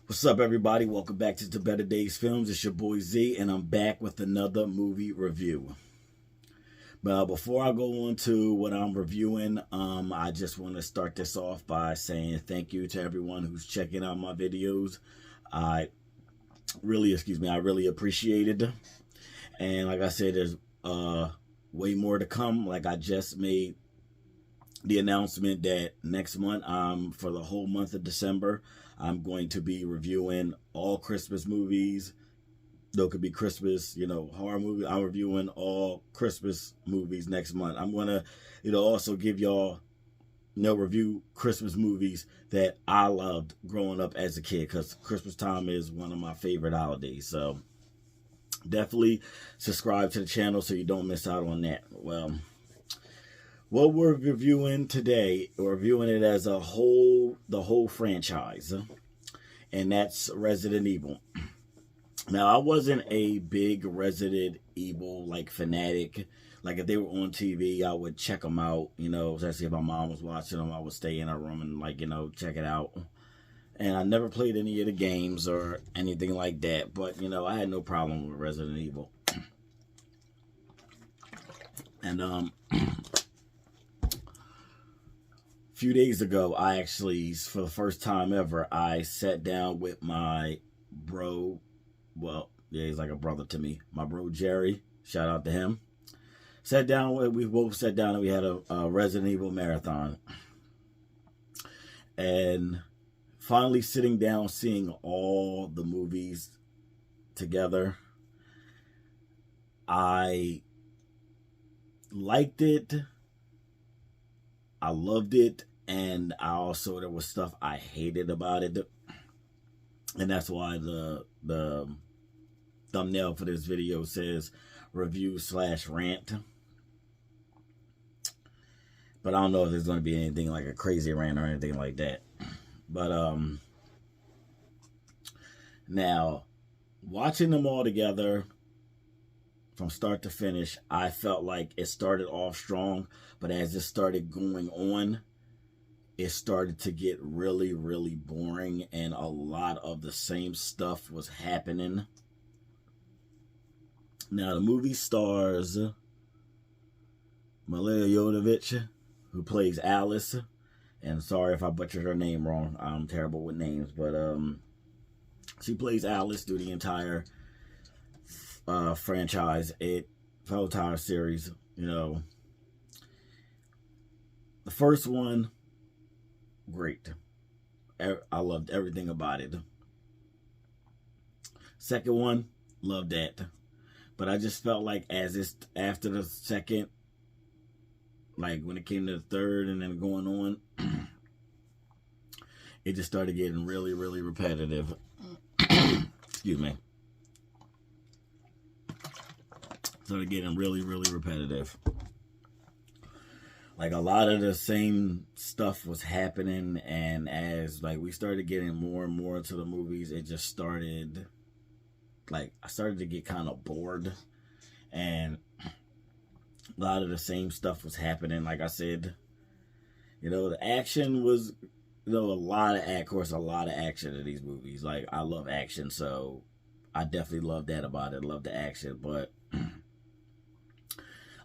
What's up, everybody? Welcome back to the Better Days Films. It's your boy Z, and I'm back with another movie review. But before I go on to what I'm reviewing, I just want to start this off by saying thank you to everyone who's checking out my videos. I really appreciate it. And like I said, there's way more to come. Like I just made the announcement that next month, for the whole month of December, I'm going to be reviewing all Christmas movies. Though it could be Christmas, horror movies. I'm reviewing all Christmas movies next month. I'm gonna, also give y'all, review Christmas movies that I loved growing up as a kid, because Christmas time is one of my favorite holidays. So definitely subscribe to the channel so you don't miss out on that. Well, what we're reviewing today, we're reviewing it as a whole, the whole franchise, and that's Resident Evil. Now, I wasn't a big Resident Evil fanatic. Like if they were on TV, I would check them out. Especially if my mom was watching them, I would stay in her room and check it out. And I never played any of the games or anything like that. But I had no problem with Resident Evil. And few days ago, I actually, for the first time ever, I sat down with my bro. Well, yeah, he's like a brother to me. My bro Jerry, shout out to him. We both sat down and we had a Resident Evil marathon. And finally sitting down, seeing all the movies together, I liked it. I loved it. And there was stuff I hated about it. And that's why the thumbnail for this video says review/rant. But I don't know if there's going to be anything like a crazy rant or anything like that. But now, watching them all together from start to finish, I felt like it started off strong. But as it started going on, it started to get really, really boring, and a lot of the same stuff was happening. Now, the movie stars Milla Jovovich, who plays Alice, and sorry if I butchered her name wrong. I'm terrible with names, but she plays Alice through the entire franchise, entire series. The first one, great. I loved everything about it. Second one, loved that. But I just felt like after the second, like when it came to the third and then going on, it just started getting really, really repetitive. Excuse me. Started getting really, really repetitive. Like a lot of the same stuff was happening, and as we started getting more and more into the movies, it just started, I started to get kind of bored, and a lot of the same stuff was happening. Like I said, the action was, a lot of action in these movies. Like, I love action, so I definitely love that about it. Love the action, but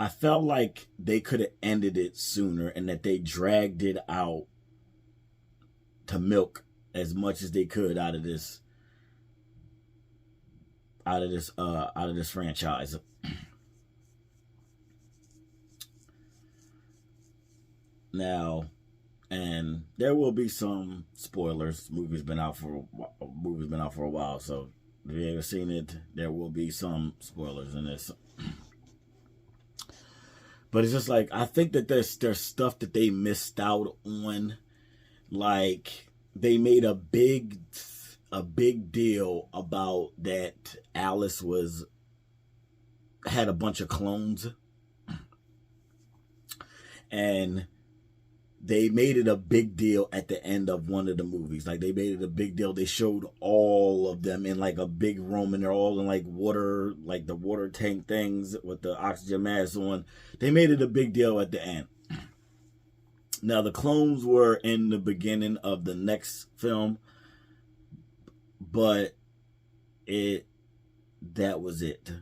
I felt like they could have ended it sooner, and that they dragged it out to milk as much as they could out of this franchise. Now, and there will be some spoilers. Movie's been out for a while, so if you haven't seen it, there will be some spoilers in this. But it's just I think that there's stuff that they missed out on. Like, they made a big deal about that Alice had a bunch of clones. And they made it a big deal at the end of one of the movies. Like, they made it a big deal. They showed all of them in a big room, and they're all in water, the water tank things with the oxygen masks on. They made it a big deal at the end. Now, the clones were in the beginning of the next film, but that was it.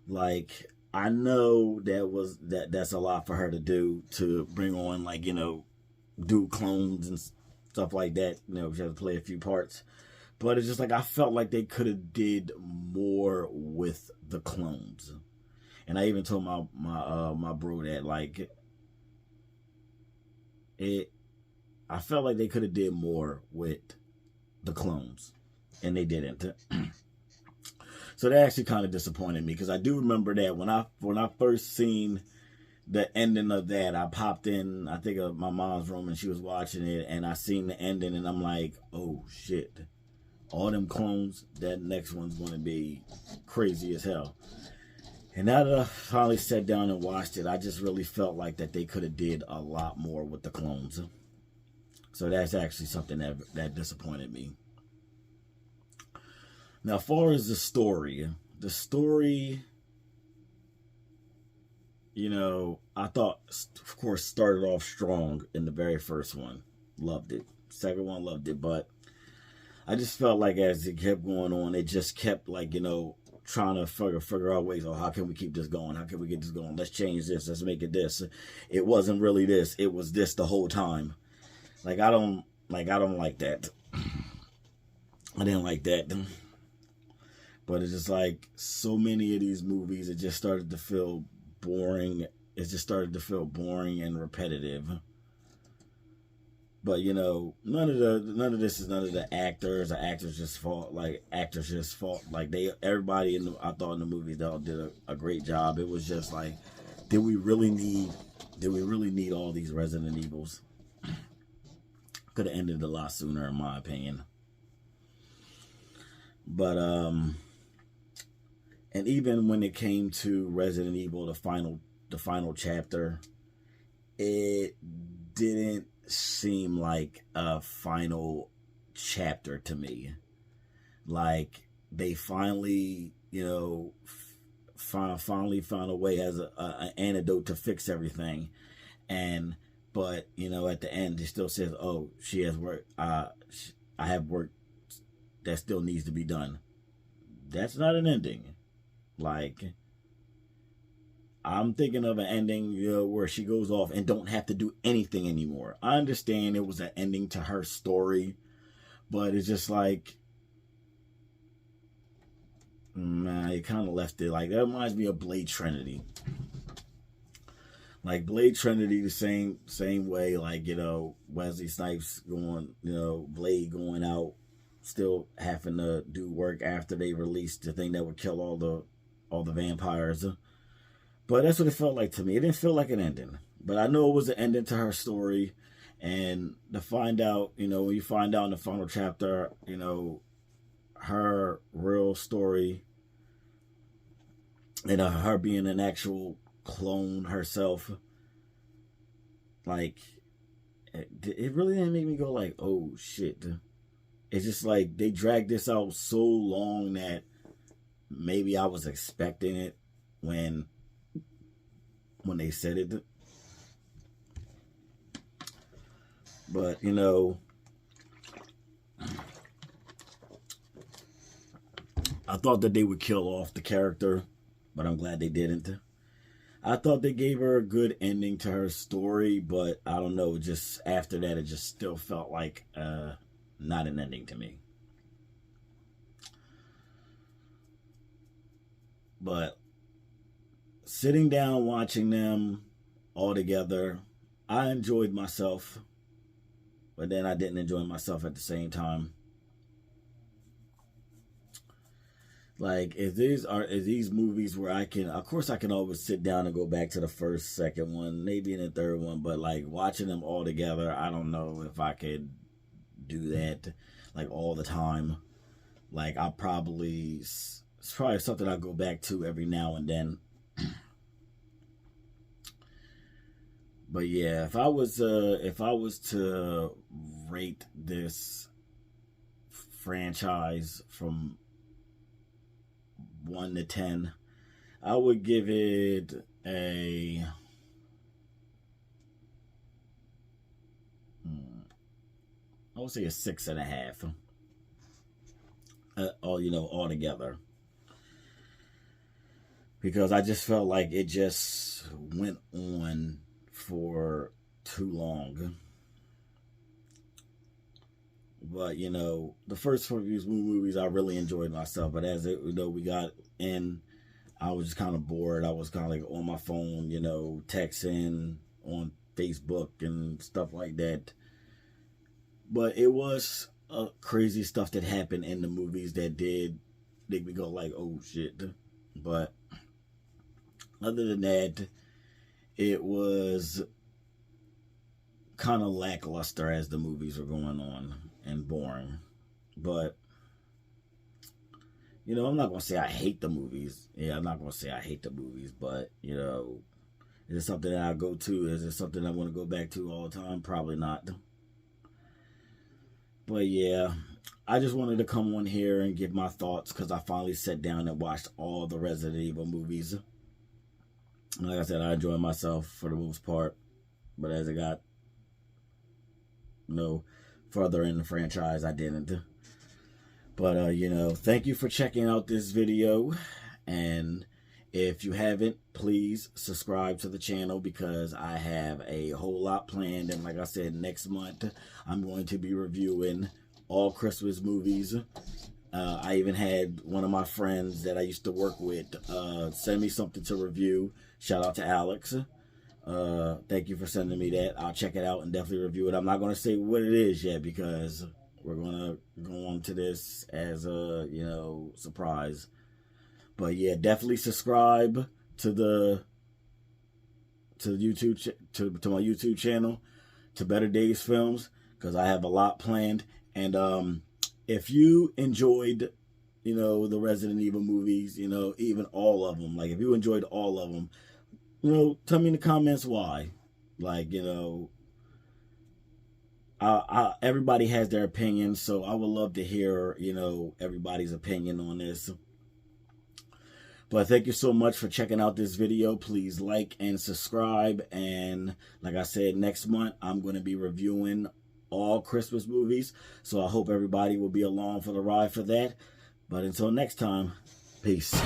Like, I know that's a lot for her to do, to bring on, like, do clones and stuff like that. She had to play a few parts. But it's just like, I felt like they could have did more with the clones. And I even told my bro that, like, I felt like they could have did more with the clones, and they didn't. So that actually kind of disappointed me, because I do remember that when I first seen the ending of that, I popped in, I think, of my mom's room, and she was watching it, and I seen the ending, and I'm like, oh shit, all them clones, that next one's going to be crazy as hell. And now that I finally sat down and watched it, I just really felt like that they could have did a lot more with the clones. So that's actually something that disappointed me. Now, as far as the story, I thought, of course, started off strong in the very first one. Loved it. Second one, loved it. But I just felt like as it kept going on, it just kept, like, trying to figure out ways. Oh, how can we keep this going? How can we get this going? Let's change this. Let's make it this. It wasn't really this. It was this the whole time. Like, I don't like that. I didn't like that. But it's just like, so many of these movies, it just started to feel boring. It just started to feel boring and repetitive. But none of this is none of the actors or actors just fault. Like, actors just fault. Like, everybody I thought in the movies, they all did a great job. It was just like, did we really need all these Resident Evils? Could have ended a lot sooner, in my opinion. But and even when it came to Resident Evil, the final chapter, it didn't seem like a final chapter to me. Like, they finally, finally found a way as an antidote to fix everything. But at the end, it still says, oh, she has work. I have work that still needs to be done. That's not an ending. Like, I'm thinking of an ending, where she goes off and don't have to do anything anymore. I understand it was an ending to her story, but it's just like, man, it kind of left it like, that reminds me of Blade Trinity. Like, Blade Trinity, the same way, like, Wesley Snipes going, Blade going out, still having to do work after they released the thing that would kill all the vampires. But that's what it felt like to me. It didn't feel like an ending. But I know it was an ending to her story. And to find out, when you find out in the final chapter, her real story, and her being an actual clone herself, like, it really didn't make me go like, oh shit. It's just like, they dragged this out so long that maybe I was expecting it when they said it. But I thought that they would kill off the character, but I'm glad they didn't. I thought they gave her a good ending to her story, but I don't know, just after that, it just still felt like not an ending to me. But sitting down watching them all together, I enjoyed myself, but then I didn't enjoy myself at the same time. Like, is these movies where I can always sit down and go back to the first, second one, maybe in the third one, but like, watching them all together, I don't know if I could do that, like, all the time. Like, it's probably something I go back to every now and then. But yeah, if I was to rate this franchise from 1 to 10, I would give it I would say a 6.5. all together, because I just felt like it just went on for too long. But the first few movies I really enjoyed myself, but as we got in, I was just kind of bored. I was kind of like on my phone, texting on Facebook and stuff like that. But it was crazy stuff that happened in the movies that did make me go like, oh shit. But other than that, it was kind of lackluster as the movies were going on and boring. But I'm not gonna say I hate the movies. Yeah, I'm not gonna say I hate the movies, but is it something that I go to? Is it something I want to go back to all the time? Probably not. But yeah, I just wanted to come on here and give my thoughts, because I finally sat down and watched all the Resident Evil movies. Like I said, I enjoyed myself for the most part, but as it got further in the franchise, I didn't. But thank you for checking out this video, and if you haven't, please subscribe to the channel, because I have a whole lot planned. And like I said, next month I'm going to be reviewing all Christmas movies. I even had one of my friends that I used to work with send me something to review. Shout out to Alex. Thank you for sending me that. I'll check it out and definitely review it. I'm not going to say what it is yet, because we're going to go on to this as a, surprise. But yeah, definitely subscribe to YouTube to my YouTube channel, to Better Days Films, because I have a lot planned. And if you enjoyed the Resident Evil movies, even all of them, like if you enjoyed all of them, tell me in the comments why. Like, everybody has their opinion, so I would love to hear everybody's opinion on this. But thank you so much for checking out this video. Please like and subscribe. And like I said, next month I'm going to be reviewing all Christmas movies. So I hope everybody will be along for the ride for that. But until next time, peace.